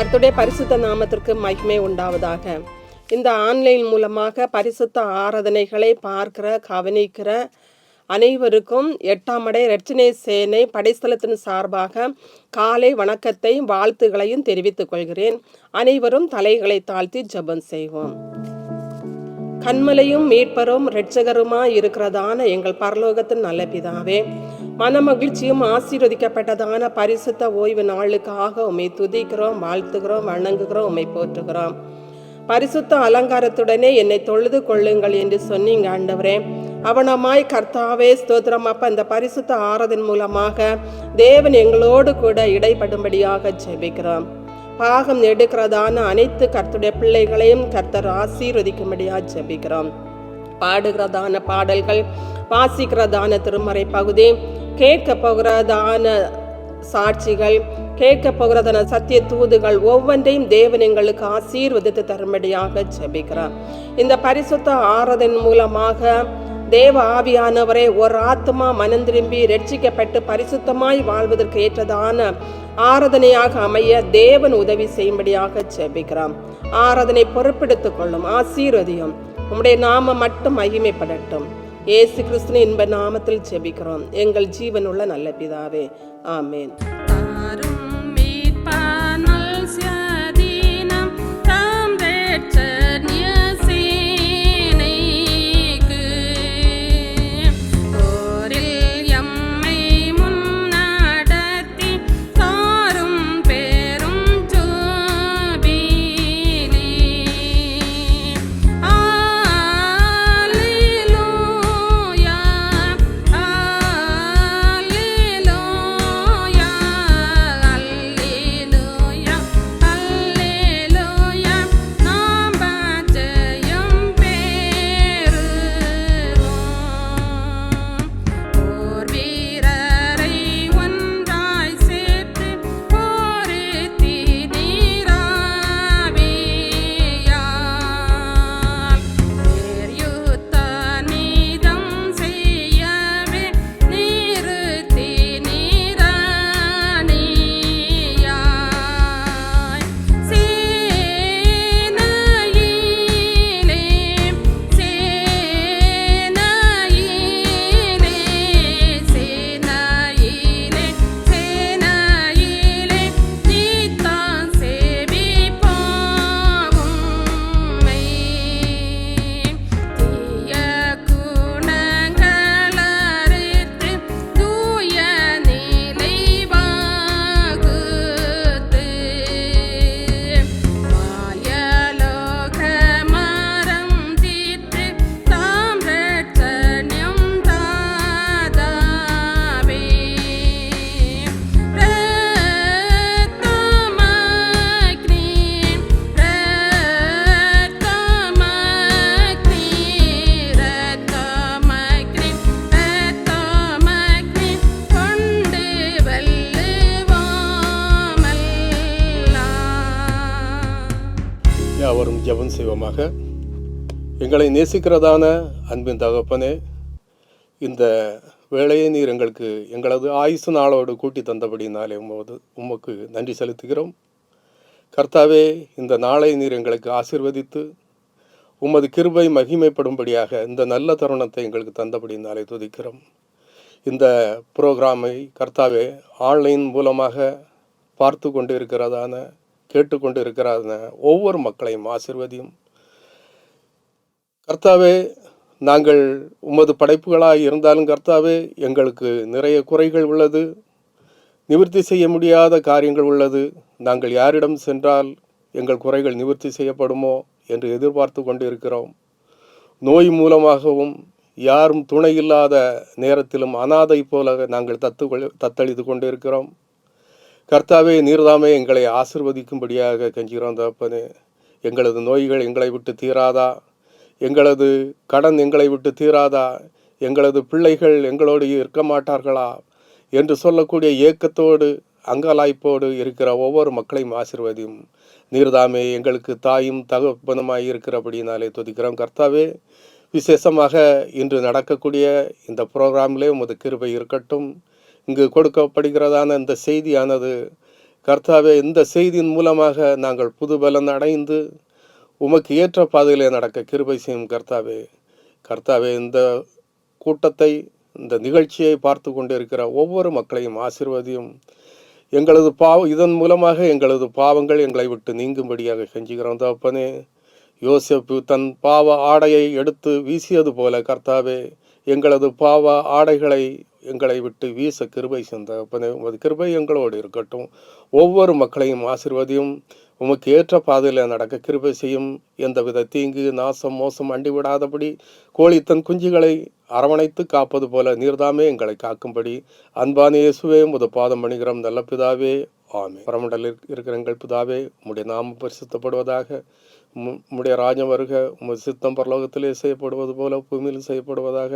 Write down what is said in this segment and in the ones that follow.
கர்த்தருடைய பரிசுத்த நாமத்திற்கு மகிமை உண்டாவதாக. இந்த ஆன்லைன் மூலமாக பரிசுத்த ஆராதனைகளை பார்க்கிற கவனிக்கிற அனைவருக்கும் 8ஆம் அடை இரட்சணை சேனை படைஸ்தலத்தின் சார்பாக காலை வணக்கத்தையும் வாழ்த்துகளையும் தெரிவித்துக் கொள்கிறேன். அனைவரும் தலைகளை தாழ்த்தி ஜெபம் செய்வோம். கண்மலையும் மீட்பரும் இரட்சகருமாய் இருக்கிறதான எங்கள் பரலோகத்தின் நல்ல பிதாவே, மனமகிழ்ச்சியும் ஆசீர்வதிக்கப்பட்டதான பரிசுத்த ஓய்வு நாளுக்காக உம்மை துதிக்கிறோம், வாழ்த்துகிறோம், வணங்குகிறோம், உம்மை போற்றுகிறோம். பரிசுத்த அலங்காரத்துடனே என்னை தொழுது கொள்ளுங்கள் என்று சொன்னீங்க ஆண்டவரே. அவனமாய் கர்த்தாவே ஸ்தோத்திரம். அப்ப இந்த பரிசுத்த ஆராதனை மூலமாக தேவன் எங்களோடு கூட இடைப்படும்படியாக ஜெபிக்கிறோம். பாகம் எடுக்கிறதான அனைத்து கர்த்தருடைய பிள்ளைகளையும் கர்த்தர் ஆசீர்வதிக்கும்படியாக ஜெபிக்கிறோம். பாடுகிறதான பாடல்கள், வாசிக்கிறதான திருமறை பகுதி, கேட்க போகிறதான சாட்சிகள், கேட்க போகிறதான சத்திய தூதுகள் ஒவ்வொன்றையும் தேவன் எங்களுக்கு ஆசீர்வதித்து தரும்படியாக ஜெபிக்கிறார். இந்த பரிசுத்த ஆராதனை மூலமாக தேவ ஆவியானவரை ஒரு ஆத்மா மனம் திரும்பி ரட்சிக்கப்பட்டு பரிசுத்தமாய் வாழ்வதற்கு ஏற்றதான ஆராதனையாக அமைய தேவன் உதவி செய்யும்படியாக ஜெபிக்கிறோம். ஆராதனை பொறுப்பெடுத்துக் கொள்ளும், ஆசீர்வதியும். உம்முடைய நாமம் மட்டும் மகிமைப்படட்டும். இயேசு கிறிஸ்துவின் இன்ப நாமத்தில் ஜெபிக்கிறோம் எங்கள் ஜீவனுள்ள நல்ல பிதாவே, ஆமென். யாவரும் ஜெபம் செய்வோமாக. எங்களை நேசிக்கிறதான அன்பின் தகப்பனே, இந்த வேளையை நீர் எங்களுக்கு எங்களது ஆயுசு நாளோடு கூட்டி தந்தபடினாலே உமக்கு நன்றி செலுத்துகிறோம். கர்த்தாவே, இந்த நாளை நீர் எங்களுக்கு ஆசீர்வதித்து உமது கிருபை மகிமைப்படும்படியாக இந்த நல்ல தருணத்தை எங்களுக்கு தந்தபடினாலே துதிக்கிறோம். இந்த புரோகிராமை கர்த்தாவே ஆன்லைன் மூலமாக பார்த்து கொண்டு இருக்கிறதான கேட்டுக்கொண்டு இருக்கிறான ஒவ்வொரு மக்களையும் ஆசீர்வதியும். கர்த்தாவே, நாங்கள் உமது படைப்புகளாக இருந்தாலும் கர்த்தாவே, எங்களுக்கு நிறைய குறைகள் உள்ளது, நிவர்த்தி செய்ய முடியாத காரியங்கள் உள்ளது. நாங்கள் யாரிடம் சென்றால் எங்கள் குறைகள் நிவர்த்தி செய்யப்படுமோ என்று எதிர்பார்த்து கொண்டு இருக்கிறோம். நோய் மூலமாகவும் யாரும் துணை இல்லாத நேரத்திலும் அனாதை போல நாங்கள் தத்தளித்து கொண்டு இருக்கிறோம். கர்த்தாவே, நீர்தாமே எங்களை ஆசீர்வதிக்கும்படியாக கெஞ்சுகிறோம் தகப்பனே. எங்களது நோய்கள் எங்களை விட்டு தீராதா? எங்களது கடன் எங்களை விட்டு தீராதா? எங்களது பிள்ளைகள் எங்களோடு இருக்க மாட்டார்களா என்று சொல்லக்கூடிய ஏக்கத்தோடு அங்கலாய்ப்போடு இருக்கிற ஒவ்வொரு மக்களையும் ஆசீர்வதியும். நீர்தாமே எங்களுக்கு தாயும் தகப்பனுமாய் இருக்கிறபடினாலே துதிக்கிறோம். கர்த்தாவே, விசேஷமாக இன்று நடக்கக்கூடிய இந்த ப்ரோக்ராமிலே உமது கிருபை இருக்கட்டும். இங்கு கொடுக்கப்படுகிறதான இந்த செய்தியானது கர்த்தாவே, இந்த செய்தியின் மூலமாக நாங்கள் புது பலன் அடைந்து உமக்கு ஏற்ற பாதையிலே நடக்க கிருபை செய்யும் கர்த்தாவே. கர்த்தாவே, இந்த கூட்டத்தை, இந்த நிகழ்ச்சியை பார்த்து கொண்டிருக்கிற ஒவ்வொரு மக்களையும் ஆசீர்வதியும். இதன் மூலமாக எங்களது பாவங்கள் எங்களை விட்டு நீங்கும்படியாக செஞ்சுகிறோம் தகப்பனே. யோசேப்பு தன் பாவ ஆடையை எடுத்து வீசியது போல கர்த்தாவே, எங்களது பாவ ஆடைகளை எங்களை விட்டு வீச கிருபை செய்யும் தகப்பனே. உமது கிருபை எங்களோடு இருக்கட்டும். ஒவ்வொரு மக்களையும் ஆசீர்வதியும். உமக்கு ஏற்ற பாதையில் நடக்க கிருபை செய்யும். எந்தவித தீங்கு, நாசம், மோசம் அண்டிவிடாதபடி கோழி தன் குஞ்சுகளை அரவணைத்து காப்பது போல நீர்தாமே எங்களை காக்கும்படி அன்பான இயேசுவே உமது பாதம் பணிகிறோம் நல்ல பிதாவே. ஆமென். பரமண்டலில் இருக்கிற எங்கள் பிதாவே, உம்முடைய நாமம் பரிசுத்தப்படுவதாக. உம்முடைய ராஜ்யம் வருக. உமது சித்தம் பரலோகத்திலே செய்யப்படுவது போல பூமியில் செய்யப்படுவதாக.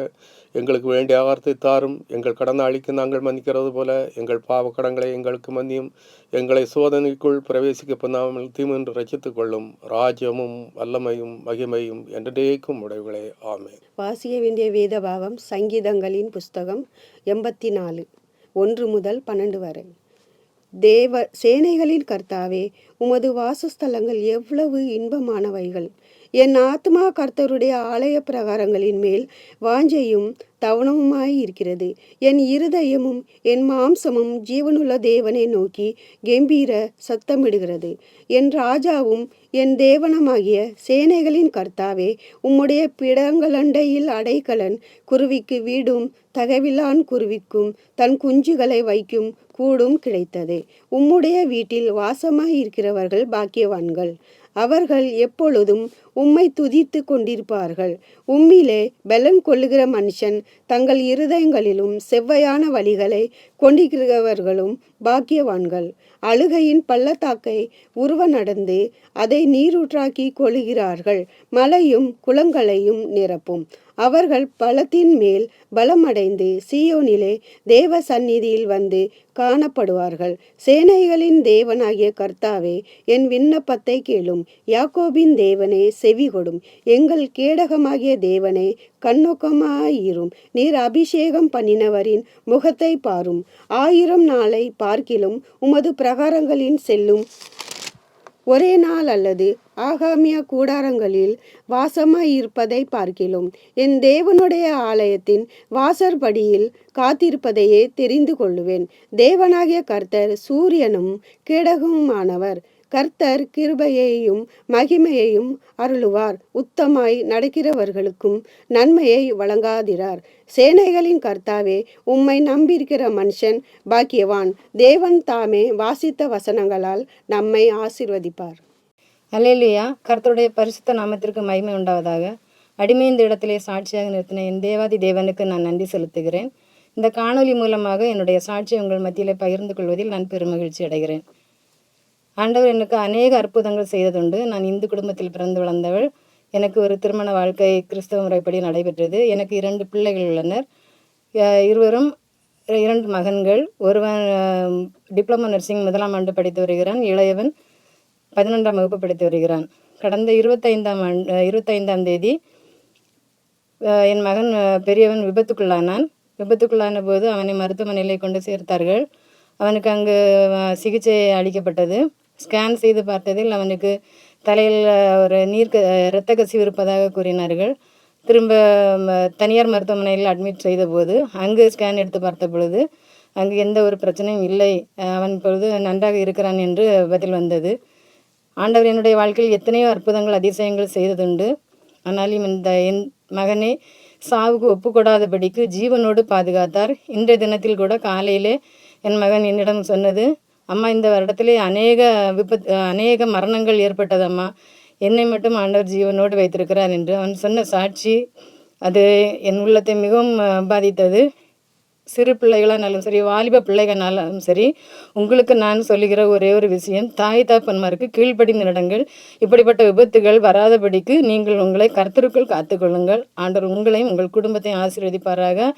எங்களுக்கு வேண்டிய ஆகாரத்தை தாரும். எங்கள் கடனாளிக்கு நாங்கள் மன்னிக்கிறது போல எங்கள் பாவ கடன்களை எங்களுக்கு மன்னியும். எங்களை சோதனைக்குள் பிரவேசிக்க பண்ணாமல் தீமென்று ரட்சித்துக் கொள்ளும். ராஜ்யமும் வல்லமையும் மகிமையும் என்றேக்கும் உடையவர்களே. ஆமென். வாசிக்க வேண்டிய வேத பாகம் சங்கீதங்களின் புஸ்தகம் 84 1 முதல் 12 வரை. சேனைகளின் கர்த்தாவே, உமது வாசஸ்தலங்கள் எவ்வளவு இன்பமானவைகள்! என் ஆத்மா கர்த்தருடைய ஆலய பிரகாரங்களின் மேல் வாஞ்சையும் தவணமுமாய் இருக்கிறது. என் இருதயமும் என் மாம்சமும் ஜீவனுள்ள தேவனை நோக்கி கெம்பீர சத்தமிடுகிறது. என் ராஜாவும் என் தேவனமாகிய சேனைகளின் கர்த்தாவே, உம்முடைய பிடங்களண்டையில் அடைக்கலன் குருவிக்கு வீடும் தகவிலான் குருவிக்கும் தன் குஞ்சுகளை வைக்கும் கூடும் கிடைத்தது. உம்முடைய வீட்டில் வாசமாயிருக்கிறவர்கள் பாக்கியவான்கள். அவர்கள் எப்பொழுதும் உம்மை துதித்து கொண்டிருப்பார்கள். உம்மிலே பலன் கொள்ளுகிற மனுஷன் தங்கள் இருதயங்களிலும் செவ்வையான வழிகளை கொண்டிருக்கிறவர்களும் பாக்கியவான்கள். அழுகையின் பள்ளத்தாக்கை உருவ நடந்து அதை நீரூற்றாக்கி கொள்ளுகிறார்கள். மலையும் குளங்களையும் நிரப்பும். அவர்கள் பலத்தின் மேல் பலமடைந்து சீயோனிலே தேவ சந்நிதியில் வந்து காணப்படுவார்கள். சேனைகளின் தேவனாகிய கர்த்தாவே, என் விண்ணப்பத்தை கேளும். யாக்கோபின் தேவனே, செவி கொடும். எங்கள் கேடகமாகிய தேவனே, கண்ணோக்கமாயிரும். நீர் அபிஷேகம் பண்ணினவரின் முகத்தை பாரும். 1000 நாளை பார்க்கிலும் உமது பிரகாரங்களின் செல்லும் ஒரே நாள் அல்லது ஆகாமிய கூடாரங்களில் வாசமாயிருப்பதை பார்க்கிலும் என் தேவனுடைய ஆலயத்தின் வாசற்படியில் காத்திருப்பதையே தெரிந்து கொள்ளுவேன். தேவனாகிய கர்த்தர் சூரியனும் கேடகமுமானவர். கர்த்தர் கிருபையையும் மகிமையையும் அருளுவார். உத்தமாய் நடக்கிறவர்களுக்கும் நன்மையை வழங்காதிரார். சேனைகளின் கர்த்தாவே, உம்மை நம்பியிருக்கிற மனுஷன் பாக்கியவான். தேவன் தாமே வாசித்த வசனங்களால் நம்மை ஆசீர்வதிப்பார். அல்லேலூயா. கர்த்தருடைய பரிசுத்த நாமத்திற்கு மகிமை உண்டாவதாக. அடிமை இந்த இடத்திலே சாட்சியாக நிறுத்தின என் தேவாதி தேவனுக்கு நான் நன்றி செலுத்துகிறேன். இந்த காணொலி மூலமாக என்னுடைய சாட்சியை உங்கள் மத்தியிலே பகிர்ந்து கொள்வதில் நான் பெருமகிழ்ச்சி அடைகிறேன். ஆண்டவர் எனக்கு அநேக அற்புதங்கள் செய்ததுண்டு. நான் இந்து குடும்பத்தில் பிறந்து வளர்ந்தவள். எனக்கு ஒரு திருமண வாழ்க்கை கிறிஸ்தவ முறைப்படி நடைபெற்றது. எனக்கு 2 பிள்ளைகள் உள்ளனர். இருவரும் 2 மகன்கள். ஒருவன் டிப்ளமோ நர்சிங் 1ஆம் ஆண்டு படித்து வருகிறான். இளையவன் 11ஆம் வகுப்பு படித்து வருகிறான். கடந்த 25ஆம் தேதி என் மகன் பெரியவன் விபத்துக்குள்ளானான். விபத்துக்குள்ளான போது அவனை மருத்துவமனையில் கொண்டு சேர்த்தார்கள். அவனுக்கு அங்கு சிகிச்சை அளிக்கப்பட்டது. ஸ்கேன் செய்து பார்த்ததில் அவனுக்கு தலையில் ஒரு இரத்த கசிவு இருப்பதாக கூறினார்கள். திரும்ப தனியார் மருத்துவமனையில் அட்மிட் செய்தபோது அங்கு ஸ்கேன் எடுத்து பார்த்த பொழுது அங்கு எந்த ஒரு பிரச்சனையும் இல்லை, அவன் பொழுது நன்றாக இருக்கிறான் என்று பதில் வந்தது. ஆண்டவர் என்னுடைய வாழ்க்கையில் எத்தனையோ அற்புதங்கள் அதிசயங்கள் செய்ததுண்டு. ஆனாலும் என் மகனை சாவுக்கு ஒப்புக்கொடாதபடிக்கு ஜீவனோடு பாதுகாத்தார். இன்றைய தினத்தில் கூட காலையிலே என் மகன் என்னிடம் சொன்னது, அம்மா, இந்த வருடத்திலே அநேக மரணங்கள் ஏற்பட்டதம்மா, என்னை மட்டும் ஆண்டவர் ஜீவனோடு வைத்திருக்கிறார் என்று அவன் சொன்ன சாட்சி அது என் உள்ளத்தை மிகவும் பாதித்தது. சிறு பிள்ளைகளானாலும் சரி, வாலிப பிள்ளைகளானாலும் சரி, உங்களுக்கு நான் சொல்லுகிற ஒரே ஒரு விஷயம், தாய் தாப்பன்மாருக்கு கீழ்ப்படிந்து நடங்கள். இப்படிப்பட்ட விபத்துகள் வராதபடிக்கு நீங்கள் உங்களை கர்த்தருக்குள் காத்துக்கொள்ளுங்கள். ஆண்டவர் உங்களையும் உங்கள் குடும்பத்தையும் ஆசீர்வதிப்பாராக.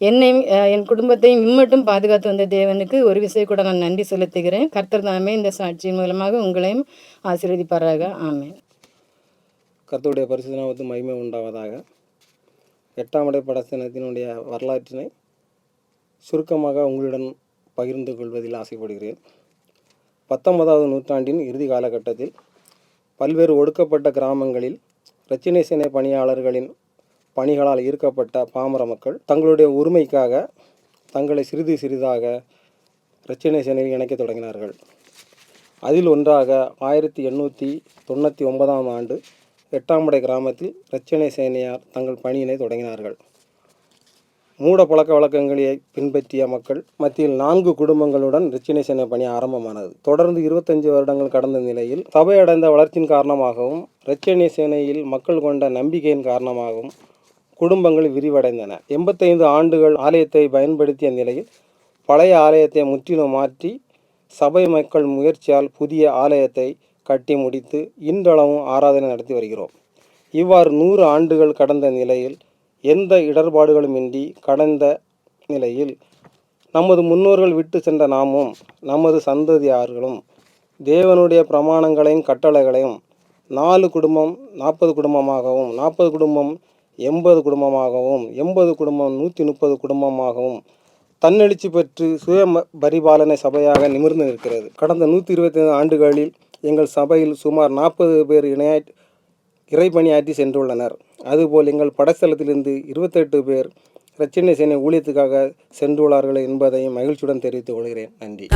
என்னையும் என் குடும்பத்தையும் இம்மட்டும் பாதுகாத்து வந்த தேவனுக்கு ஒரு விஷயம் கூட நான் நன்றி செலுத்துகிறேன். கர்த்தர் தாமே இந்த சாட்சியின் மூலமாக உங்களையும் ஆசீர்வதிப்பாராக. ஆமென். கர்த்தருடைய பரிசுத்த நாமத்துக்கு மகிமை உண்டாவதாக. 8ஆம் அடை படைத்தினத்தினுடைய வரலாற்றினை சுருக்கமாக உங்களுடன் பகிர்ந்து கொள்வதில் ஆசைப்படுகிறேன். 19வது நூற்றாண்டின் இறுதி காலகட்டத்தில் பல்வேறு ஒடுக்கப்பட்ட கிராமங்களில் இரட்சணை சேனை பணியாளர்களின் பணிகளால் ஈர்க்கப்பட்ட பாமர மக்கள் தங்களுடைய உரிமைக்காக தங்களை சிறிது சிறிதாக இரட்சணை சேனையில் இணைக்க தொடங்கினார்கள். அதில் ஒன்றாக 1899ஆம் ஆண்டு எட்டாம்படை கிராமத்தில் இரட்சணை சேனையார் தங்கள் பணியினை தொடங்கினார்கள். மூட பழக்க வழக்கங்களை பின்பற்றிய மக்கள் மத்தியில் 4 குடும்பங்களுடன் இரட்சணை சேனை பணி ஆரம்பமானது. தொடர்ந்து 25 வருடங்கள் கடந்த நிலையில் சபை அடைந்த வளர்ச்சியின் காரணமாகவும் இரட்சணை சேனையில் மக்கள் கொண்ட நம்பிக்கையின் காரணமாகவும் குடும்பங்கள் விரிவடைந்தன. 85 ஆண்டுகள் ஆலயத்தை பயன்படுத்திய நிலையில் பழைய ஆலயத்தை முற்றிலும் மாற்றி சபை மக்கள் முயற்சியால் புதிய ஆலயத்தை கட்டி முடித்து இன்றளவும் ஆராதனை நடத்தி வருகிறோம். இவ்வாறு 100 ஆண்டுகள் கடந்த நிலையில் எந்த இடர்பாடுகளுமின்றி கடந்த நிலையில் நமது முன்னோர்கள் விட்டு சென்ற நாமும் நமது சந்ததியார்களும் தேவனுடைய பிரமாணங்களையும் கட்டளைகளையும் 4 குடும்பம் 40 குடும்பமாகவும் 40 குடும்பம் 80 குடும்பமாகவும் 80 குடும்பம் 130 குடும்பமாகவும் தன்னெழுச்சி பெற்று சுய பரிபாலனை சபையாக நிமிர்ந்து நிற்கிறது. கடந்த 125 ஆண்டுகளில் எங்கள் சபையில் சுமார் 40 பேர் இறைப்பணியாற்றி சென்றுள்ளனர். அதுபோல் எங்கள் படஸ்தலத்திலிருந்து 28 பேர் இரட்சணை சேனை ஊழியத்துக்காக சென்றுள்ளார்கள் என்பதையும் மகிழ்ச்சியுடன் தெரிவித்துக் கொள்கிறேன். நன்றி.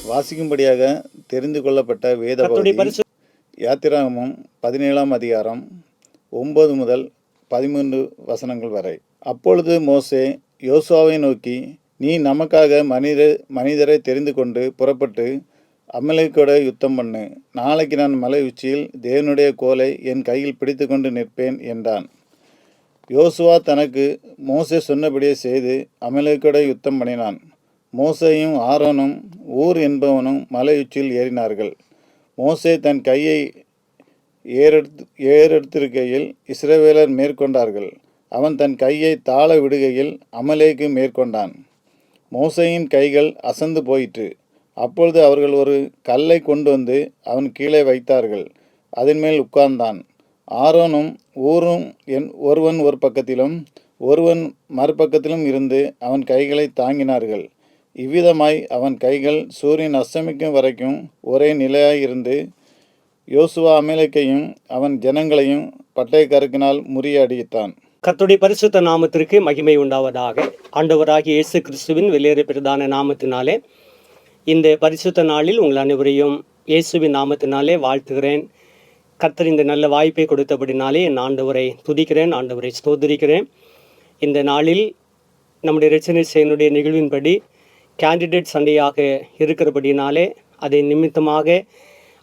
வாசிக்கும்படியாக தெரிந்து கொள்ளப்பட்ட வேத பகுதி யாத்திராகமம் 17ஆம் அதிகாரம் 9 முதல் 13 வசனங்கள் வரை. அப்பொழுது மோசே யோசுவாவை நோக்கி, நீ நமக்காக மனிதரை தெரிந்து கொண்டு புறப்பட்டு அமலேக்கோட யுத்தம் பண்ணு. நாளைக்கு நான் மலை உச்சியில் தேவனுடைய கோலை என் கையில் பிடித்து கொண்டு நிற்பேன் என்றான். யோசுவா தனக்கு மோசே சொன்னபடியே செய்து அமலேக்கோட யுத்தம் பண்ணினான். மோசேயும் ஆரோனும் ஊர் என்பவனும் மலை உச்சியில் ஏறினார்கள். மோசே தன் கையை ஏறெடுத்திருக்கையில் இஸ்ரவேலர் மேற்கொண்டார்கள். அவன் தன் கையை தாழ விடுகையில் அமலேக்கு மேற்கொண்டான். மோசேயின் கைகள் அசந்து போயிற்று. அப்பொழுது அவர்கள் ஒரு கல்லை கொண்டு வந்து அவன் கீழே வைத்தார்கள். அதன் மேல் உட்கார்ந்தான். ஆரோனும் ஊரும் ஒருவன் ஒரு பக்கத்திலும் ஒருவன் மறுபக்கத்திலும் இருந்து அவன் கைகளை தாங்கினார்கள். இவ்விதமாய் அவன் கைகள் சூரியன் அஸ்தமிக்கும் வரைக்கும் ஒரே நிலையாயிருந்து யோசுவா அமலேக்கையும் அவன் ஜனங்களையும் பட்டயக்கருக்கினால் முறியடித்தான். கர்த்தருடைய பரிசுத்த நாமத்திற்கு மகிமை உண்டாவதாக. ஆண்டவராகிய இயேசு கிறிஸ்துவின் வெளியேற பிரதான நாமத்தினாலே இந்த பரிசுத்த நாளில் உங்கள் அனைவரையும் இயேசுவின் நாமத்தினாலே வாழ்த்துகிறேன். கர்த்தர் இந்த நல்ல வாய்ப்பை கொடுத்தபடினாலே என் ஆண்டவரை துதிக்கிறேன், ஆண்டவரை ஸ்தோத்திரிக்கிறேன். இந்த நாளில் நம்முடைய இரட்சணை செயலுடைய நிகழ்வின்படி கேண்டிடேட் சண்டையாக இருக்கிறபடினாலே அதை நிமித்தமாக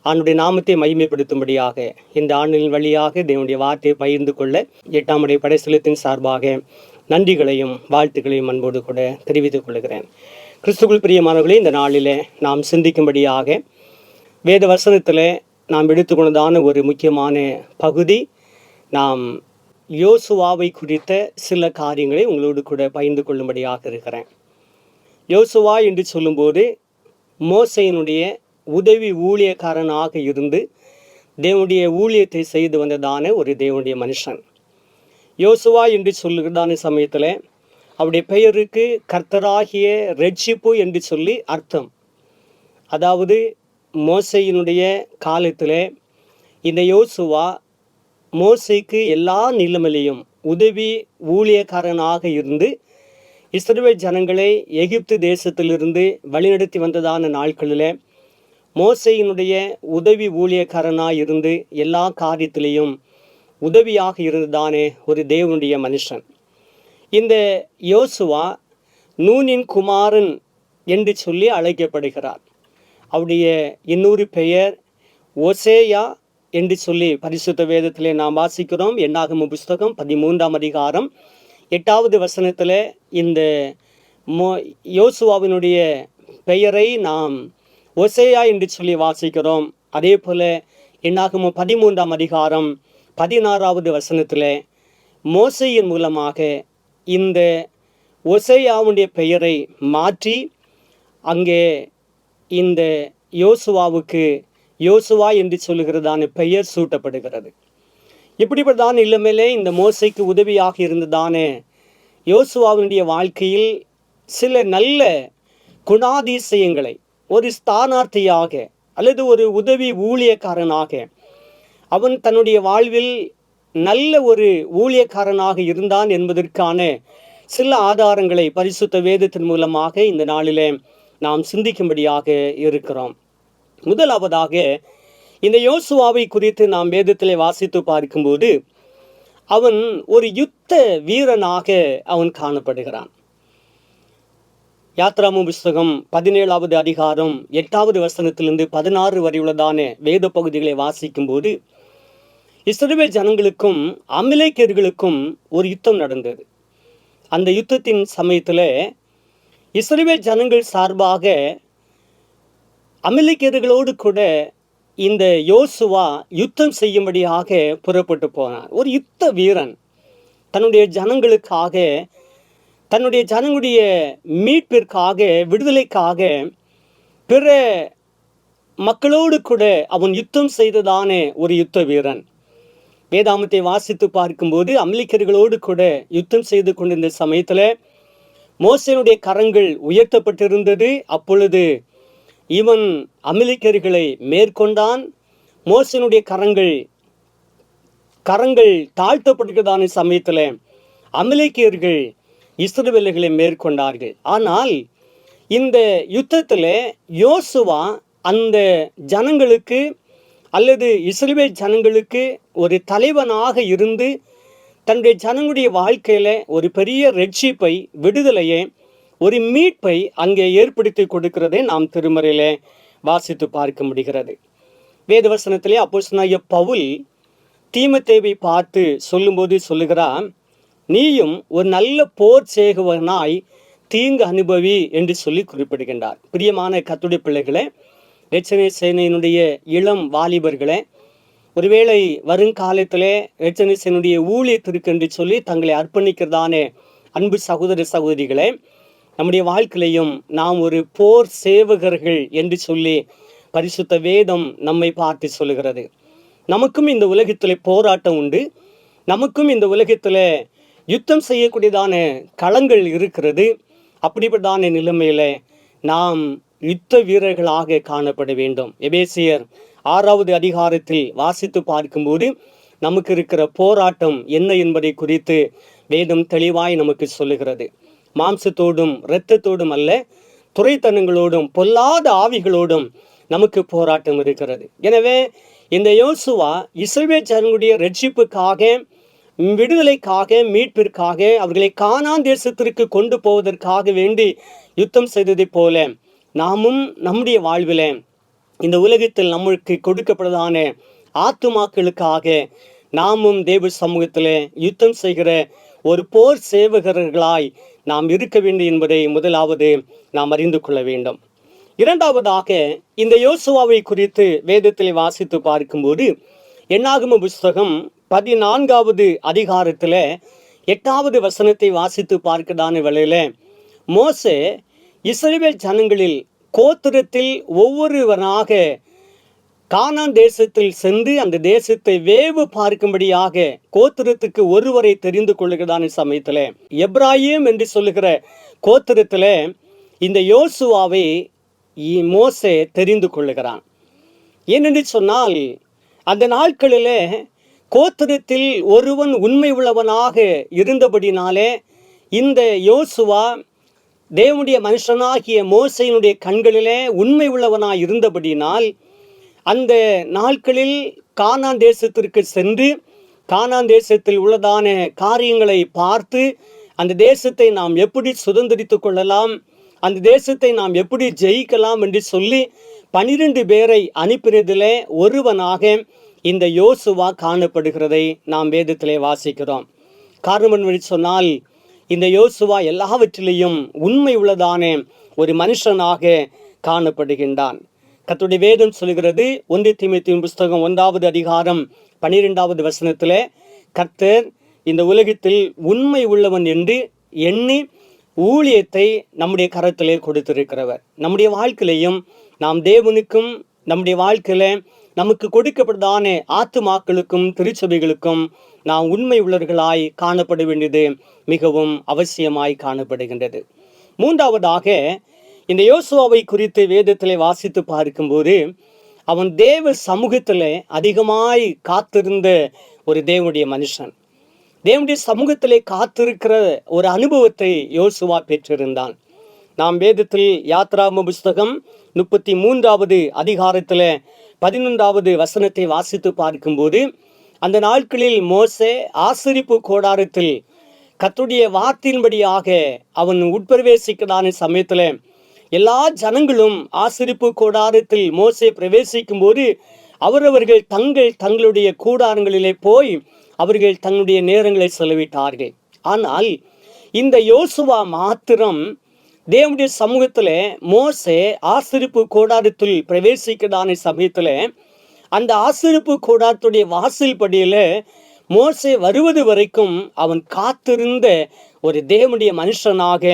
ஆண்டுடைய நாமத்தை மகிமைப்படுத்தும்படியாக இந்த ஆண்டின் வழியாக தேவனுடைய வார்த்தையை பகிர்ந்து கொள்ள 8ஆம் உடைய படைசலத்தின் சார்பாக நன்றிகளையும் வாழ்த்துக்களையும் அன்போடு கூட தெரிவித்துக் கொள்கிறேன். கிறிஸ்துவுக்குள் பிரியமானவர்களே, இந்த நாளிலே நாம் சிந்திக்கும்படியாக வேத வசனத்தில் நாம் எடுத்துக்கொண்டதான ஒரு முக்கியமான பகுதி, நாம் யோசுவாவை குறித்த சில காரியங்களை உங்களோடு கூட பகிர்ந்து கொள்ளும்படியாக இருக்கிறேன். யோசுவா என்று சொல்லும்போது மோசேயினுடைய உதவி ஊழியக்காரனாக இருந்து தேவனுடைய ஊழியத்தை செய்து வந்ததான ஒரு தேவனுடைய மனுஷன். யோசுவா என்று சொல்லுகிறதான சமயத்தில் அவருடைய பெயருக்கு கர்த்தராகிய ரட்சிப்பு என்று சொல்லி அர்த்தம். அதாவது மோசேயினுடைய காலத்தில் இந்த யோசுவா மோசேக்கு எல்லா நிலைமையிலும் உதவி ஊழியக்காரனாக இருந்து இஸ்ரவேல் ஜனங்களை எகிப்து தேசத்திலிருந்து வழிநடத்தி வந்ததான நாட்களில் மோசேயினுடைய உதவி ஊழியக்காரனாக இருந்து எல்லா காரியத்திலையும் உதவியாக இருந்ததானே ஒரு தேவனுடைய மனுஷன். இந்த யோசுவா நூனின் குமாரன் என்று சொல்லி அழைக்கப்படுகிறார். அவருடைய இன்னொரு பெயர் ஒசேயா என்று சொல்லி பரிசுத்த வேதத்திலே நாம் வாசிக்கிறோம். என்னாகம புஸ்தகம் 13ஆம் அதிகாரம் 8வது வசனத்தில் இந்த யோசுவாவினுடைய பெயரை நாம் ஒசேயா என்று சொல்லி வாசிக்கிறோம். அதே போல் என்னாகம 13ஆம் அதிகாரம் 16வது வசனத்தில் மோசேயின் மூலமாக இந்த ஒசேயாவுடைய பெயரை மாற்றி அங்கே இந்த யோசுவாவுக்கு யோசுவா என்று சொல்லுகிறதான பெயர் சூட்டப்படுகிறது. இப்படிப்பட்டதான இல்லமேலே இந்த மோசைக்கு உதவியாக இருந்ததான யோசுவாவினுடைய வாழ்க்கையில் சில நல்ல குணாதிசயங்களை ஒரு ஸ்தானார்த்தியாக அல்லது ஒரு உதவி ஊழியக்காரனாக அவன் தன்னுடைய வாழ்வில் நல்ல ஒரு ஊழியக்காரனாக இருந்தான் என்பதற்கான சில ஆதாரங்களை பரிசுத்த வேதத்தின் மூலமாக இந்த நாளிலே நாம் சிந்திக்கும்படியாக இருக்கிறோம். முதலாவதாக இந்த யோசுவாவை குறித்து நாம் வேதத்திலே வாசித்து பார்க்கும்போது அவன் ஒரு யுத்த வீரனாக அவன் காணப்படுகிறான். யாத்ராம புஸ்தகம் 17வது அதிகாரம் 8வது வசனத்திலிருந்து 16 வரை உள்ளதான வேத பகுதிகளை வாசிக்கும்போது இஸ்ரவேல் ஜனங்களுக்கும் அமலேக்கியர்களுக்கும் ஒரு யுத்தம் நடந்தது. அந்த யுத்தத்தின் சமயத்தில் இஸ்ரவேல் ஜனங்கள் சார்பாக அமலேக்கியர்களோடு கூட இந்த யோசுவா யுத்தம் செய்யும்படியாக புறப்பட்டு போனார். ஒரு யுத்த வீரன் தன்னுடைய ஜனங்களுக்காக, தன்னுடைய ஜனங்களுடைய மீட்பிற்காக, விடுதலைக்காக பிற மக்களோடு கூட அவன் யுத்தம் செய்ததான ஒரு யுத்த வீரன். வேதாமத்தை வாசித்து பார்க்கும்போது அமலேக்கியர்களோடு கூட யுத்தம் செய்து கொண்டிருந்த சமயத்தில் மோசேயினுடைய கரங்கள் உயர்த்தப்பட்டிருந்தது. அப்பொழுது இவன் அமலேக்கியர்களை மேற்கொண்டான். மோசேயினுடைய கரங்கள் தாழ்த்தப்பட்டிருக்கிறதான சமயத்தில் அமலேக்கியர்கள் இஸ்ரவேலர்களை மேற்கொண்டார்கள். ஆனால் இந்த யுத்தத்தில் யோசுவா அந்த ஜனங்களுக்கு அல்லது இஸ்ரவேல் ஜனங்களுக்கு ஒரு தலைவனாக இருந்து தன்னுடைய ஜனங்களுடைய வாழ்க்கையில் ஒரு பெரிய ரட்சிப்பை, விடுதலையை, ஒரு மீட்பை அங்கே ஏற்படுத்தி கொடுக்கிறதை நாம் திருமறையிலே வாசித்து பார்க்க முடிகிறது. வேதவசனத்திலே அப்போஸ்தலனாகிய பவுல் தீமோத்தேயுவை பார்த்து சொல்லும்போது சொல்லுகிறான், நீயும் ஒரு நல்ல போர் சேகுவனாய் தீங்கு அனுபவி என்று சொல்லி குறிப்பிடுகின்றார். பிரியமான கர்த்தருடைய பிள்ளைகளே, இரட்சணை சேனையினுடைய இளம் வாலிபர்களே, ஒருவேளை வருங்காலத்தில் இரட்சணை சேனையுடைய ஊழியத்திற்கு என்று சொல்லி தங்களை அர்ப்பணிக்கிறதான அன்பு சகோதர சகோதரிகளே, நம்முடைய வாழ்க்கையிலையும் நாம் ஒரு போர் சேவகர்கள் என்று சொல்லி பரிசுத்த வேதம் நம்மை பார்த்து சொல்லுகிறது. நமக்கும் இந்த உலகத்தில் போராட்டம் உண்டு. நமக்கும் இந்த உலகத்தில் யுத்தம் செய்யக்கூடியதான களங்கள் இருக்கிறது. அப்படிப்பட்டதான நிலைமையில் நாம் யுத்த வீரர்களாக காணப்பட வேண்டும். எபேசியர் 6வது அதிகாரத்தில் வாசித்து பார்க்கும்போது நமக்கு இருக்கிற போராட்டம் என்ன என்பதை குறித்து வேதம் தெளிவாய் நமக்கு சொல்லுகிறது. மாம்சத்தோடும் இரத்தத்தோடும் அல்ல, துரைத்தனங்களோடும் பொல்லாத ஆவிகளோடும் நமக்கு போராட்டம் இருக்கிறது. எனவே இந்த யோசுவா இஸ்ரவேல் ஜனங்களுடைய ரட்சிப்புக்காக, விடுதலைக்காக, மீட்பிற்காக, அவர்களை கானான் தேசத்திற்கு கொண்டு போவதற்காக வேண்டி யுத்தம் செய்ததைப் போல நாமும் நம்முடைய வாழ்வில் இந்த உலகத்தில் நம்மளுக்கு கொடுக்கப்பட்டதான ஆத்துமாக்களுக்காக நாமும் தேவ சமூகத்தில் யுத்தம் செய்கிற ஒரு போர் சேவகர்களாய் நாம் இருக்க வேண்டும் என்பதை முதலாவது நாம் அறிந்து கொள்ள வேண்டும். இரண்டாவதாக, இந்த யோசுவாவை குறித்து வேதத்தில் வாசித்து பார்க்கும்போது என்னாகம புஸ்தகம் 14வது அதிகாரத்தில் 8வது வசனத்தை வாசித்து பார்க்கதான வேளையில் மோசே இஸ்ரவேல் ஜனங்களில் கோத்திரத்தில் ஒவ்வொருவனாக கானான் தேசத்தில் சென்று அந்த தேசத்தை வேவு பார்க்கும்படியாக கோத்திரத்துக்கு ஒருவரை தெரிந்து கொள்ளுகிறதான சமயத்தில் எப்ராயிம் என்று சொல்லுகிற கோத்திரத்தில் இந்த யோசுவாவை மோசே தெரிந்து கொள்ளுகிறான். ஏனென்று சொன்னால், அந்த நாட்களிலே கோத்திரத்தில் ஒருவன் உண்மை உள்ளவனாக இருந்தபடினாலே இந்த யோசுவா தேவனுடைய மனுஷனாகிய மோசையினுடைய கண்களிலே உண்மை உள்ளவனாய் இருந்தபடினால் அந்த நாட்களில் கானான் தேசத்திற்கு சென்று கானான் தேசத்தில் உள்ளதான காரியங்களை பார்த்து அந்த தேசத்தை நாம் எப்படி சுதந்திரித்து கொள்ளலாம், அந்த தேசத்தை நாம் எப்படி ஜெயிக்கலாம் என்று சொல்லி 12 பேரை அனுப்பினதிலே ஒருவனாக இந்த யோசுவா காணப்படுகிறதை நாம் வேதத்திலே வாசிக்கிறோம். காரணம் என்று சொன்னால், இந்த யோசுவா எல்லாவற்றிலையும் உண்மை உள்ளதான ஒரு மனுஷனாக காணப்படுகின்றான். கர்த்தருடைய வேதம் சொல்கிறது, 1 தீமோத்தேயு புஸ்தகம் 1வது அதிகாரம் 12வது வசனத்தில், கர்த்தர் இந்த உலகத்தில் உண்மை உள்ளவன் என்று எண்ணி ஊழியத்தை நம்முடைய கரத்திலே கொடுத்திருக்கிறவர். நம்முடைய வாழ்க்கையிலையும் நாம் தேவனுக்கும் நம்முடைய வாழ்க்கையில நமக்கு கொடுக்கப்பட்டதான ஆத்துமாக்களுக்கும் திருச்சபைகளுக்கும் நாம் உண்மை உள்ளவர்களாய் காணப்பட வேண்டியது மிகவும் அவசியமாய் காணப்படுகின்றது. மூன்றாவதாக, இந்த யோசுவாவை குறித்து வேதத்திலே வாசித்து பார்க்கும்போது அவன் தேவ சமூகத்தில் அதிகமாய் காத்திருந்த ஒரு தேவனுடைய மனுஷன். தேவனுடைய சமூகத்திலே காத்திருக்கிற ஒரு அனுபவத்தை யோசுவா பெற்றிருந்தான். நாம் வேதத்தில் யாத்ராகம புஸ்தகம் 33வது அதிகாரத்தில் 11வது வசனத்தை வாசித்து பார்க்கும்போது, அந்த நாட்களில் மோசே ஆசரிப்பு கூடாரத்தில் கர்த்தருடைய வார்த்தையின்படியாக அவன் உட்பிரவேசிக்கதான சமயத்தில் எல்லா ஜனங்களும் ஆசரிப்பு கூடாரத்தில் மோசே பிரவேசிக்கும் போது அவரவர்கள் தங்களுடைய கூடாரங்களிலே போய் அவர்கள் தங்களுடைய நேரங்களை செலவிட்டார்கள். ஆனால் இந்த யோசுவா மாத்திரம் தேவனுடைய சமூகத்தில் மோசே ஆசரிப்பு கூடாரத்தில் பிரவேசிக்கதான சமயத்தில் அந்த ஆசரிப்பு கூடாரத்துடைய வாசல் படியில் மோசே வருவது வரைக்கும் அவன் காத்திருந்த ஒரு தேவனுடைய மனுஷனாக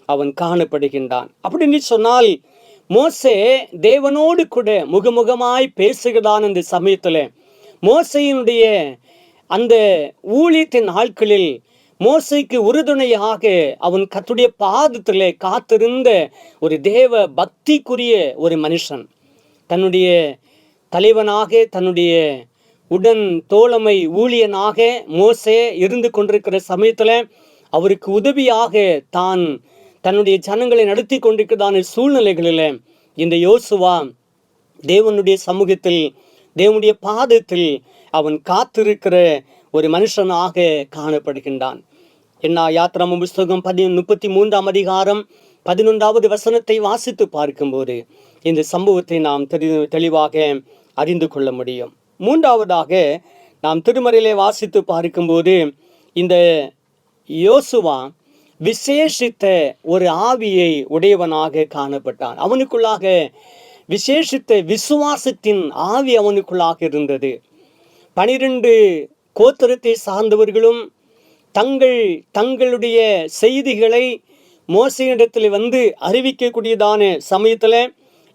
அவன் காணப்படுகின்றான். அப்படின்னு சொன்னால், மோசே தேவனோடு கூட முகமுகமாய் பேசுகிறதான அந்த சமயத்தில் மோசையினுடைய அந்த ஊழியத்தின் நாட்களில் மோசைக்கு உறுதுணையாக அவன் கர்த்தருடைய பாதத்திலே காத்திருந்த ஒரு தேவ பக்திக்குரிய ஒரு மனுஷன். தன்னுடைய தலைவனாக, தன்னுடைய உடன் தோழமை ஊழியனாக மோசே இருந்து கொண்டிருக்கிற சமயத்தில் அவருக்கு உதவியாக தன்னுடைய ஜனங்களை நடத்தி கொண்டிருக்கிறதான சூழ்நிலைகளில் இந்த யோசுவா தேவனுடைய சமூகத்தில், தேவனுடைய பாதத்தில் அவன் காத்திருக்கிற ஒரு மனுஷனாக காணப்படுகின்றான். என்ன யாத்ராகம புஸ்தகம் 33ஆம் அதிகாரம் 11வது வசனத்தை வாசித்து பார்க்கும்போது இந்த சம்பவத்தை நாம் தெளிவாக அறிந்து கொள்ள முடியும். மூன்றாவதாக, நாம் திருமறையிலே வாசித்து பார்க்கும்போது இந்த யோசுவா விசேஷித்த ஒரு ஆவியை உடையவனாக காணப்பட்டான். அவனுக்குள்ளாக விசேஷித்த விசுவாசத்தின் ஆவி அவனுக்குள்ளாக இருந்தது. 12 கோத்திரத்தை சார்ந்தவர்களும் தங்களுடைய செய்திகளை மோசையிடத்தில் வந்து அறிவிக்கக்கூடியதான சமயத்தில்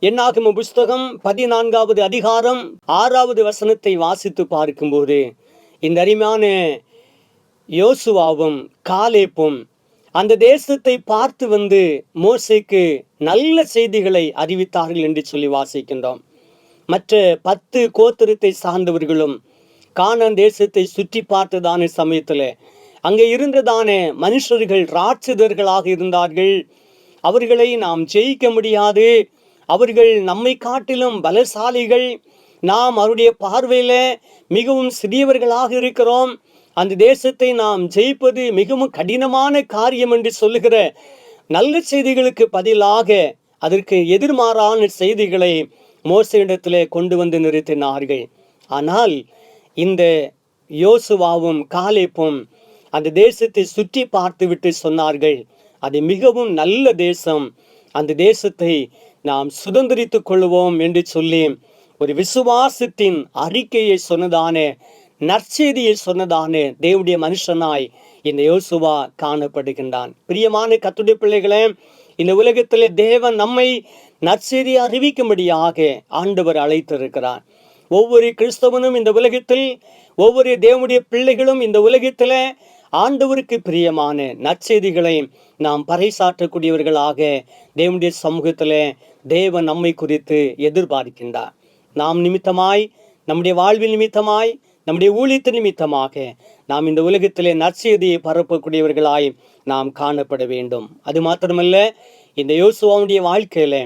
என்னாகம புஸ்தகம் 14வது அதிகாரம் 6வது வசனத்தை வாசித்து பார்க்கும்போது இந்த அருமையான யோசுவாவும் காலேப்பும் அந்த தேசத்தை பார்த்து வந்து மோசேக்கு நல்ல செய்திகளை அறிவித்தார்கள் என்று சொல்லி வாசிக்கின்றோம். மற்ற 10 கோத்திரத்தை சார்ந்தவர்களும் கானான் தேசத்தை சுற்றி பார்த்ததான சமயத்தில் அங்கே இருந்ததான மனுஷர்கள் ராட்சதர்களாக இருந்தார்கள். அவர்களை நாம் ஜெயிக்க முடியாது, அவர்கள் நம்மை காட்டிலும் பலசாலிகள், நாம் அவருடைய பார்வையில மிகவும் சிறியவர்களாக இருக்கிறோம், அந்த தேசத்தை நாம் ஜெயிப்பது மிகவும் கடினமான காரியம் என்று சொல்லுகிற நல்ல செய்திகளுக்கு பதிலாக அதற்கு எதிர்மாறான செய்திகளை மோசேயிடத்திலே கொண்டு வந்து நிறுத்தினார்கள். ஆனால் இந்த யோசுவாவும் காலேப்பும் அந்த தேசத்தை சுற்றி பார்த்துவிட்டு சொன்னார்கள், அது மிகவும் நல்ல தேசம், அந்த தேசத்தை நாம் சுதந்திரித்துக் கொள்வோம் என்று சொல்லி ஒரு விசுவாசத்தின் அறிக்கையை சொன்னதான, நற்செய்தியை சொன்னதான தேவனுடைய மனுஷனாய் இந்த யோசுவா காணப்படுகின்றான். பிரியமான கர்த்தருடைய பிள்ளைகளே, இந்த உலகத்திலே தேவன் நம்மை நற்செய்தியை அறிவிக்கும்படியாக ஆண்டவர் அழைத்திருக்கிறார். ஒவ்வொரு கிறிஸ்தவனும் இந்த உலகத்தில், ஒவ்வொரு தேவனுடைய பிள்ளைகளும் இந்த உலகத்தில் ஆண்டவருக்கு பிரியமான நற்செய்திகளை நாம் பறைசாற்றக்கூடியவர்களாக தேவனுடைய சமூகத்தில் தேவன் நம்மை குறித்து எதிர்பார்க்கின்றார். நாம் நிமித்தமாய், நம்முடைய வாழ்வில் நிமித்தமாய், நம்முடைய ஊழியத்தின் நிமித்தமாக நாம் இந்த உலகத்திலே நற்செய்தியை பரப்பக்கூடியவர்களாய் நாம் காணப்பட வேண்டும். அது மாத்திரமல்ல, இந்த யோசுவாவுடைய வாழ்க்கையில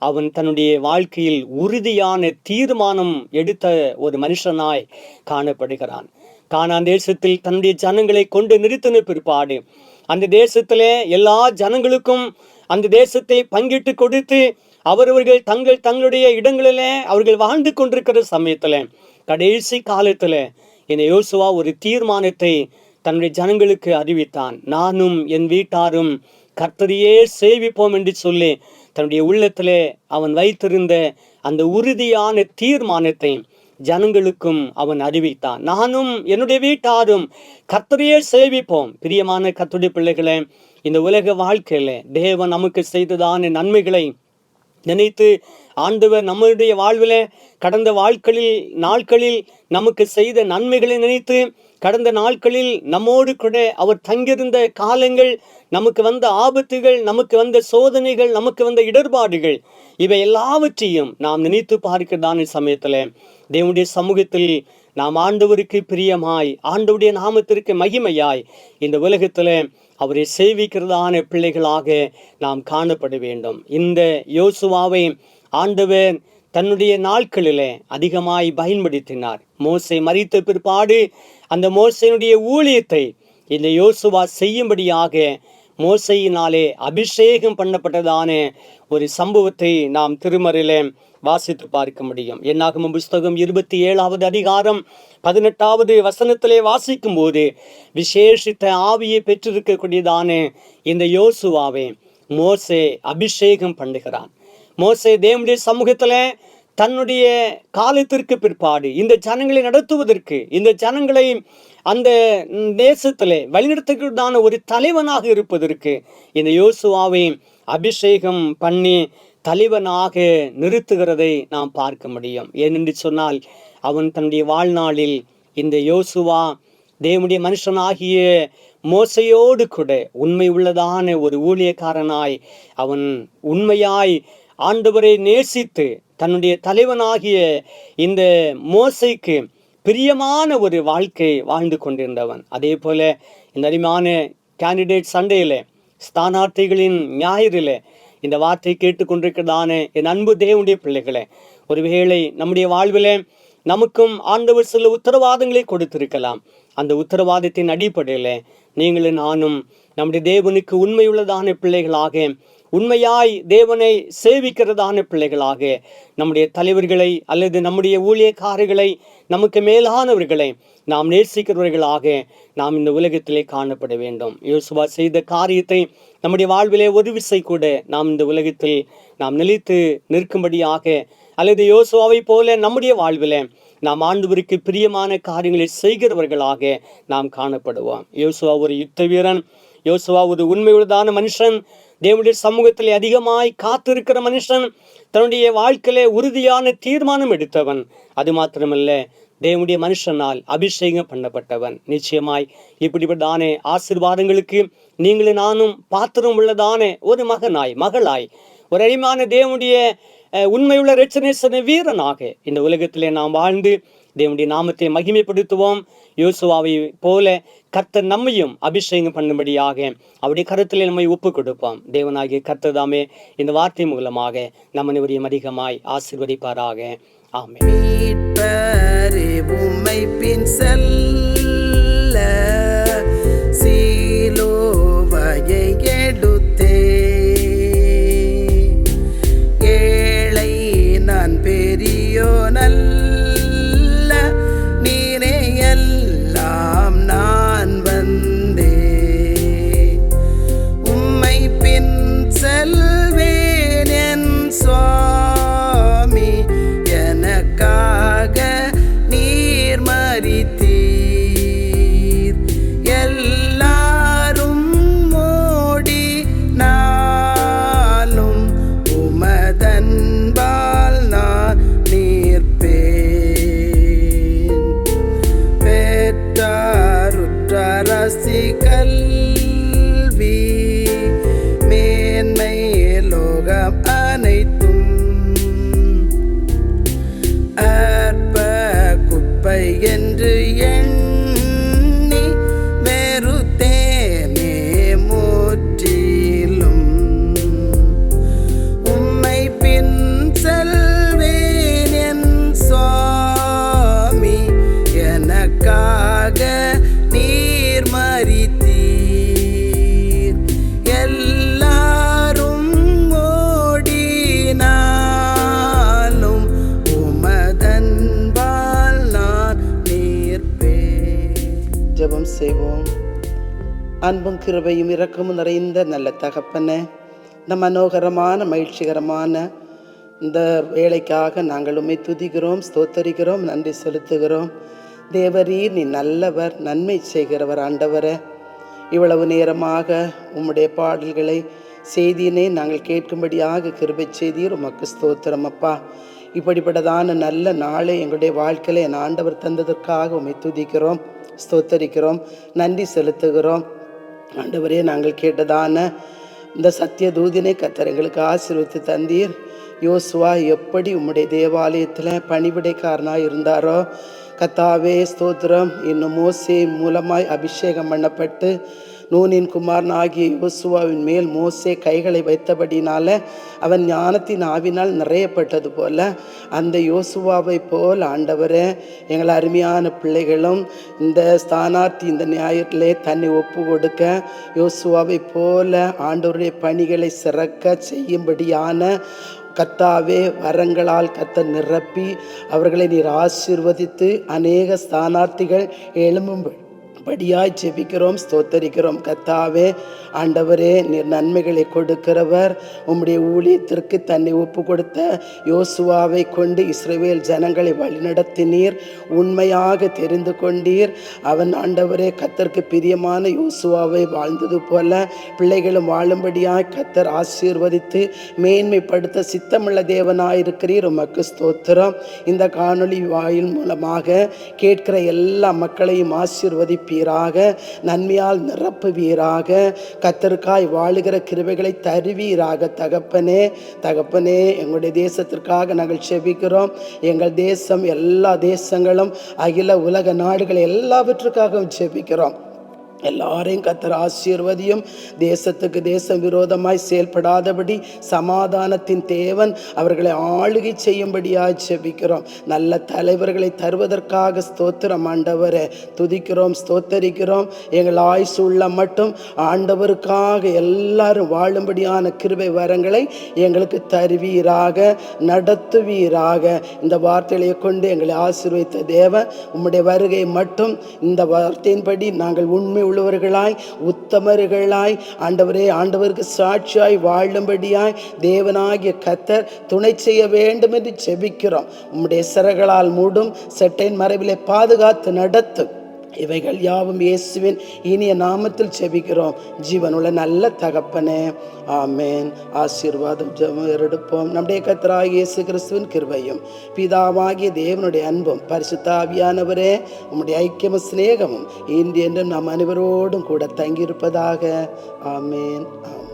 அவன் தன்னுடைய வாழ்க்கையில் உறுதியான தீர்மானம் எடுத்த ஒரு மனுஷனாய் காணப்படுகிறான். கானான் தேசத்தில் தன்னுடைய ஜனங்களை கொண்டு நிறுத்தின பிற்பாடு அந்த தேசத்திலே எல்லா ஜனங்களுக்கும் அந்த தேசத்தை பங்கிட்டு கொடுத்து அவரவர்கள் தங்களுடைய இடங்களிலே அவர்கள் வாழ்ந்து கொண்டிருக்கிற சமயத்துல, கடைசி காலத்துல இந்த யோசுவா ஒரு தீர்மானத்தை தன்னுடைய ஜனங்களுக்கு அறிவித்தான். நானும் என் வீட்டாரும் கர்த்தரையே சேவிப்போம் என்று சொல்லி தன்னுடைய உள்ளத்திலே அவன் வைத்திருந்த அந்த உறுதியான தீர்மானத்தை ஜனங்களுக்கும் அவன் அறிவித்தான். நானும் என்னுடைய வீட்டாரும் கர்த்தரையே சேவிப்போம். பிரியமான கர்த்தருடைய பிள்ளைகளே, இந்த உலக வாழ்க்கையில தேவன் நமக்கு செய்ததான நன்மைகளை நினைத்து ஆண்டவர் நம்முடைய வாழ்வில் கடந்த நாட்களில் நமக்கு செய்த நன்மைகளை நினைத்து, கடந்த நாட்களில் நம்மோடு கூட அவர் தங்கியிருந்த காலங்கள், நமக்கு வந்த ஆபத்துகள், நமக்கு வந்த சோதனைகள், நமக்கு வந்த இடர்பாடுகள், இவை எல்லாவற்றையும் நாம் நினைத்து பார்க்கிறதான சமயத்தில் தேவனுடைய சமூகத்தில் நாம் ஆண்டவருக்கு பிரியமாய், ஆண்டவருடைய நாமத்திற்கு மகிமையாய் இந்த உலகத்தில் அவரை சேவிக்கிறதான பிள்ளைகளாக நாம் காணப்பட வேண்டும். இந்த யோசுவாவை ஆண்டவர் தன்னுடைய நாட்களிலே அதிகமாய் பயன்படுத்தினார். மோசே மரித்த பிற்பாடு அந்த மோசேனுடைய ஊழியத்தை இந்த யோசுவா செய்யும்படியாக மோசையினாலே அபிஷேகம் பண்ணப்பட்டதான ஒரு சம்பவத்தை நாம் திருமறையிலே வாசித்து பார்க்க முடியும். என்னாகமம் புஸ்தகம் 27வது அதிகாரம் 18வது வசனத்திலே வாசிக்கும் போது, விசேஷித்த ஆவியை பெற்றிருக்கக்கூடியதான இந்த யோசுவாவை மோசே அபிஷேகம் பண்ணுகிறான். மோசே தேவனுடைய சமூகத்துல தன்னுடைய காலத்திற்கு பிற்பாடு இந்த ஜனங்களை நடத்துவதற்கு, இந்த ஜனங்களை அந்த தேசத்திலே வழிநடத்துகிறதான ஒரு தலைவனாக இருப்பதற்கு இந்த யோசுவாவை அபிஷேகம் பண்ணி தலைவனாக நிறுத்துகிறதை நாம் பார்க்க முடியும். ஏனென்று சொன்னால், அவன் தன்னுடைய வாழ்நாளில் இந்த யோசுவா தேவனுடைய மனுஷனாகிய மோசையோடு கூட உண்மை உள்ளதான ஒரு ஊழியக்காரனாய், அவன் உண்மையாய் ஆண்டவரை நேசித்து தன்னுடைய தலைவனாகிய இந்த மோசைக்கு பிரியமான ஒரு வாழ்க்கை வாழ்ந்து கொண்டிருந்தவன். அதே போல இந்த அருமையான கேண்டிடேட் சண்டேல, ஸ்தானார்த்திகளின் ஞாயிறில் இந்த வார்த்தை கேட்டுக்கொண்டிருக்கிறதான என் அன்பு தேவனுடைய பிள்ளைகளே, ஒருவேளை நம்முடைய வாழ்வில் நமக்கும் ஆண்டவர் சில உத்தரவாதங்களை கொடுத்திருக்கலாம். அந்த உத்தரவாதத்தின் அடிப்படையில் நீங்களும் நானும் நம்முடைய தேவனுக்கு உண்மையுள்ளதான பிள்ளைகளாக, உண்மையாய் தேவனை சேவிக்கிறதான பிள்ளைகளாக, நம்முடைய தலைவர்களை அல்லது நம்முடைய ஊழியக்காரர்களை, நமக்கு மேலானவர்களை நாம் நேசிக்கிறவர்களாக நாம் இந்த உலகத்திலே காணப்பட வேண்டும். யோசுவா செய்த காரியத்தை நம்முடைய வாழ்விலே ஒரு விசை கூட நாம் இந்த உலகத்தில் நாம் நிலைத்து நிற்கும்படியாக, அல்லது யோசுவாவை போல நம்முடைய வாழ்வில் நாம் ஆண்டவருக்கு பிரியமான காரியங்களை செய்கிறவர்களாக நாம் காணப்படுவோம். யோசுவா ஒரு யுத்த வீரன், யோசுவா ஒரு உண்மையுள்ளதான மனுஷன், தேவனுடைய சமூகத்தில் அதிகமாய் காத்திருக்கிற மனுஷன், தன்னுடைய வாழ்க்கையிலே உறுதியான தீர்மானம் எடுத்தவன். அது மாத்திரமல்ல, தேவனுடைய மனுஷனால் அபிஷேகம் பண்ணப்பட்டவன். நிச்சயமாய் இப்படிப்பட்டதான ஆசீர்வாதங்களுக்கு நீங்களும் நானும் பாத்திரம் உள்ளதான ஒரு மகளாய், ஒரு அருமையான தேவனுடைய உண்மையுள்ள இரட்சணேசன வீரனாக இந்த உலகத்திலே நாம் வாழ்ந்து தேவனுடைய நாமத்தை மகிமைப்படுத்துவோம். யோசுவாவை போல கர்த்தர் நம்மையும் அபிஷேகம் பண்ணும்படியாக அவருடைய கருத்திலே நம்மை ஒப்பு கொடுப்போம். தேவனாகிய கர்த்தர் தாமே இந்த வார்த்தை மூலமாக நம்ம அனைவரையும் அதிகமாய் ஆசீர்வதிப்பாராக. ஆமென். மீட்பரே உம்மை பின் செல்ல சீலோவையை எடுத்தே ஏழை நான் பெரியோனல்ல நீரே எல்லாம் நான் வந்தே உம்மை பின் செல்வேன் என் சுவாமி எனக்காக நீர் மரித்தீர் எல்லாரும் ஓடி நாளும் உமதன்பால் நான் நீர்ப்பேன் பெற்றாருற்ற ரசி கல்வி மேன்மை லோகம் அனைத்தும் அற்ப குப்பை என்று எண்ணி வெறுத்தேனே முற்றிலும் உம்மை பின் செல்வேன் என் சுவாமி எனக்காக நீர் மரித்தீர் எல்லாரும் ஓடினாலும் உமதன்பால் நான் நீர்ப்பேன். ஜெபம் செய்வோம். அன்பும் கிருபையும் இரக்கமும் நிறைந்த நல்ல தகப்பனே, இந்த மனோகரமான மகிழ்ச்சிகரமான இந்த வேலைக்காக நாங்கள் உம்மை துதிக்கிறோம், ஸ்தோத்தரிக்கிறோம், நன்றி செலுத்துகிறோம். தேவரீர் நீ நல்லவர், நன்மை செய்கிறவர். ஆண்டவரே, இவ்வளவு நேரமாக உம்முடைய பாடல்களை செய்தியினை நாங்கள் கேட்கும்படியாக கிருபை செய்தீர். உமக்கு ஸ்தோத்திரம் அப்பா. இப்படிப்பட்டதான நல்ல நாளை எங்களுடைய வாழ்க்கையில் என் ஆண்டவர் தந்ததற்காக உம்மை துதிக்கிறோம், ஸ்தோத்தரிக்கிறோம், நன்றி செலுத்துகிறோம். ஆண்டவரே, நாங்கள் கேட்டதான இந்த சத்திய தூதினை கர்த்தர் எங்களுக்கு ஆசீர்வதித்து தந்தீர். யோசுவா எப்படி உம்முடைய தேவாலயத்தில் பணிவிடைக்காரனாக இருந்தாரோ, கர்த்தாவே ஸ்தோத்திரம், இன்னும் மோசே மூலமாய் அபிஷேகம் பண்ணப்பட்டு நூனின் குமாரன் ஆகிய யோசுவாவின் மேல் மோசே கைகளை வைத்தபடினால அவன் ஞானத்தின் ஆவினால் நிறையப்பட்டது போல அந்த யோசுவாவை போல் ஆண்டவரே, எங்கள் அருமையான பிள்ளைகளும் இந்த ஸ்தானார்த்தி இந்த ஞாயிற்றிலே தன்னை ஒப்பு கொடுக்க யோசுவாவை போல ஆண்டவருடைய பணிகளை சிறக்க செய்யும்படியான கர்த்தாவே வரங்களால் கர்த்தர் நிரப்பி அவர்களை நீர் ஆசீர்வதித்து அநேக ஸ்தானார்த்திகள் எழும்பும்படியாய் ஜெபிக்கிறோம், ஸ்தோத்தரிக்கிறோம். கர்த்தாவே ஆண்டவரே, நீர் நன்மைகளை கொடுக்கிறவர். உம்முடைய ஊழியத்திற்கு தன்னை ஒப்பு கொடுத்த யோசுவாவை கொண்டு இஸ்ரவேல் ஜனங்களை வழிநடத்தினீர், உண்மையாக தெரிந்து கொண்டீர். அவன் ஆண்டவரே கர்த்தருக்கு பிரியமான யோசுவாவை வாழ்ந்தது போல பிள்ளைகளும் வாழும்படியாய் கர்த்தர் ஆசீர்வதித்து மேன்மைப்படுத்த சித்தமுள்ள தேவனாயிருக்கிறீர். உமக்கு ஸ்தோத்திரம். இந்த காணொளி வாயில் மூலமாக கேட்கிற எல்லா மக்களையும் ஆசீர்வதிப்பீராக, நன்மையால் நிரப்புவீராக, கர்த்தருக்காய் வாழுகிற கிருபைகளை தருவீராக. தகப்பனே, எங்களுடைய தேசத்திற்காக நாங்கள் செபிக்கிறோம். எங்கள் தேசம், எல்லா தேசங்களும், அகில உலக நாடுகள் எல்லாவற்றுக்காகவும் செபிக்கிறோம். எல்லாரையும் கர்த்தர் ஆசீர்வதியும். தேசத்துக்கு தேசம் விரோதமாய் செயல்படாதபடி சமாதானத்தின் தேவன் அவர்களை ஆளுகை செய்யும்படியாய் ஜெபிக்கிறோம். நல்ல தலைவர்களை தருவதற்காக ஸ்தோத்திரம் ஆண்டவரே. துதிக்கிறோம், ஸ்தோத்தரிக்கிறோம். எங்கள் ஆயுசு உள்ள மட்டும் ஆண்டவருக்காக எல்லாரும் வாழும்படியான கிருபை வரங்களை எங்களுக்கு தருவீராக, நடத்துவீராக. இந்த வார்த்தைகளை கொண்டு எங்களை ஆசீர்வதித்த தேவன், உம்முடைய வருகை மட்டும் இந்த வார்த்தையின்படி நாங்கள் உண்மை உள்ளவர்களாய், உத்தமர்களாய், ஆண்டவருக்கு சாட்சியாய் வாழும்படியாய் தேவனாகிய கர்த்தர் துணை செய்ய வேண்டும் என்று ஜெபிக்கிறோம். உம்முடைய சிறகளால் மூடும் செட்டையின் மறைவிலே பாதுகாத்து நடத்தும். இவைகள் யாவும் இயேசுவின் இனிய நாமத்தில் ஜெபிக்கிறோம் ஜீவனுள்ள நல்ல தகப்பனே, ஆமேன். ஆசீர்வாதம் ஜெபம் எடுப்போம். நம்முடைய கர்த்தராகிய இயேசு கிறிஸ்துவின் கிருபையும் பிதாவாகிய தேவனுடைய அன்பும் பரிசுத்த ஆவியானவரே உம்முடைய ஐக்கியமும் சிநேகமும் இன்று என்றும் நாம் அனைவரோடும் கூட தங்கியிருப்பதாக. ஆமேன், ஆமேன்.